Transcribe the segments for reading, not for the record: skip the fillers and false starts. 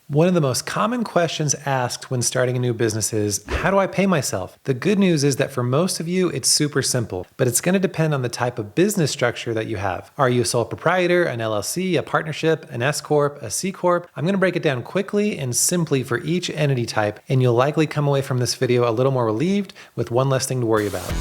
One of the most common questions asked when starting a new business is, how do I pay myself? The good news is that for most of you, it's super simple, but it's going to depend on the type of business structure that you have. Are you a sole proprietor, an LLC, a partnership, an S corp, a C corp? I'm going to break it down quickly and simply for each entity type, and you'll likely come away from this video a little more relieved with one less thing to worry about.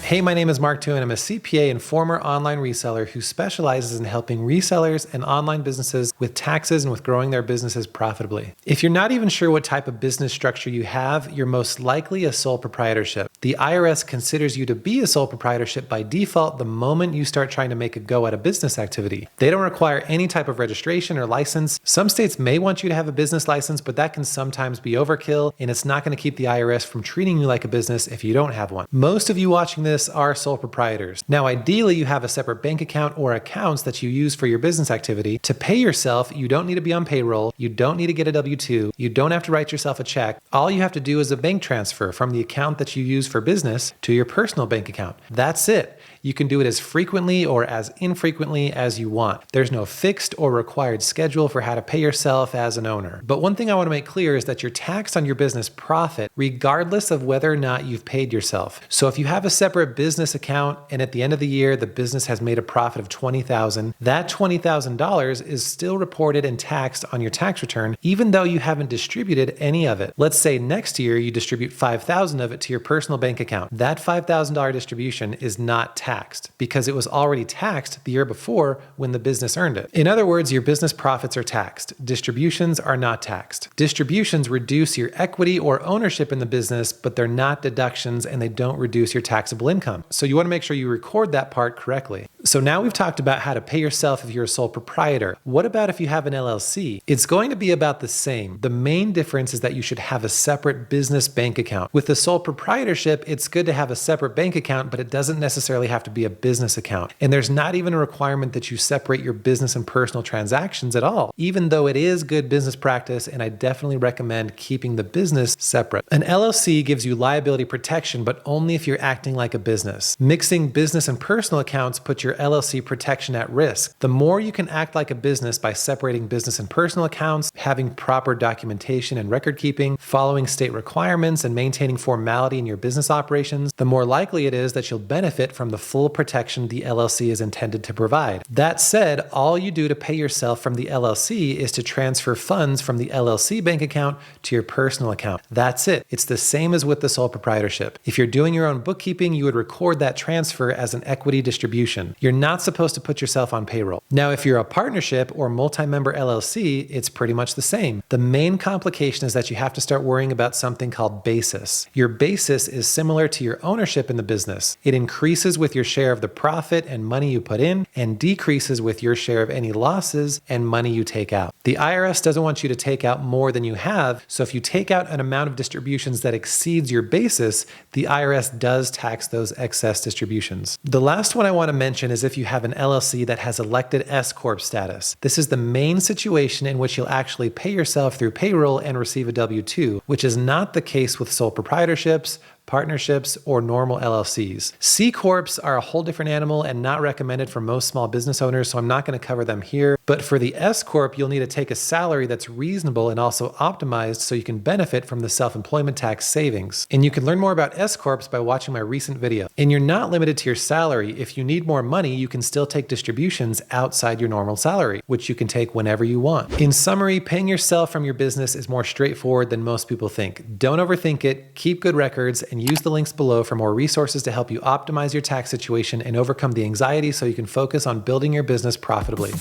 Hey, my name is Mark Tu, and I'm a CPA and former online reseller who specializes in helping resellers and online businesses with taxes and with growing their businesses profitably. If you're not even sure what type of business structure you have, you're most likely a sole proprietorship. The IRS considers you to be a sole proprietorship by default the moment you start trying to make a go at a business activity. They don't require any type of registration or license. Some states may want you to have a business license, but that can sometimes be overkill, and it's not going to keep the IRS from treating you like a business if you don't have one. Most of you watching this are sole proprietors. Now, ideally, you have a separate bank account or accounts that you use for your business activity. To pay yourself, you don't need to be on payroll. You don't need to get a W-2. You don't have to write yourself a check. All you have to do is a bank transfer from the account that you use for business to your personal bank account. That's it. You can do it as frequently or as infrequently as you want. There's no fixed or required schedule for how to pay yourself as an owner. But one thing I want to make clear is that you're taxed on your business profit regardless of whether or not you've paid yourself. So if you have a separate business account and at the end of the year the business has made a profit of $20,000, that $20,000 is still reported and taxed on your tax return even though you haven't distributed any of it. Let's say next year you distribute $5,000 of it to your personal bank account. That $5,000 distribution is not taxed because it was already taxed the year before when the business earned it. In other words, your business profits are taxed. Distributions are not taxed. Distributions reduce your equity or ownership in the business, but they're not deductions and they don't reduce your taxable income. So you want to make sure you record that part correctly. So now we've talked about how to pay yourself if you're a sole proprietor. What about if you have an LLC? It's going to be about the same. The main difference is that you should have a separate business bank account. With the sole proprietorship, it's good to have a separate bank account, but it doesn't necessarily have to be a business account. And there's not even a requirement that you separate your business and personal transactions at all, even though it is good business practice, and I definitely recommend keeping the business separate. An LLC gives you liability protection, but only if you're acting like a business. Mixing business and personal accounts puts your LLC protection at risk. The more you can act like a business by separating business and personal accounts, having proper documentation and record keeping, following state requirements, and maintaining formality in your business operations, the more likely it is that you'll benefit from the full protection the LLC is intended to provide. That said, all you do to pay yourself from the LLC is to transfer funds from the LLC bank account to your personal account. That's it. It's the same as with the sole proprietorship. If you're doing your own bookkeeping, you would record that transfer as an equity distribution. You're not supposed to put yourself on payroll. Now, if you're a partnership or multi-member LLC, it's pretty much the same. The main complication is that you have to start worrying about something called basis. Your basis is similar to your ownership in the business. It increases with your share of the profit and money you put in and decreases with your share of any losses and money you take out. The IRS doesn't want you to take out more than you have, so if you take out an amount of distributions that exceeds your basis, the IRS does tax those excess distributions. The last one I want to mention is if you have an LLC that has elected S corp status. This is the main situation in which you'll actually pay yourself through payroll and receive a W-2, which is not the case with sole proprietorships, partnerships, or normal LLCs. C corps are a whole different animal and not recommended for most small business owners, so I'm not going to cover them here. But for the S corp, you'll need to take a salary that's reasonable and also optimized so you can benefit from the self-employment tax savings. And you can learn more about S corps by watching my recent video. And you're not limited to your salary. If you need more money, you can still take distributions outside your normal salary, which you can take whenever you want. In summary, paying yourself from your business is more straightforward than most people think. Don't overthink it, keep good records, and use the links below for more resources to help you optimize your tax situation and overcome the anxiety so you can focus on building your business profitably.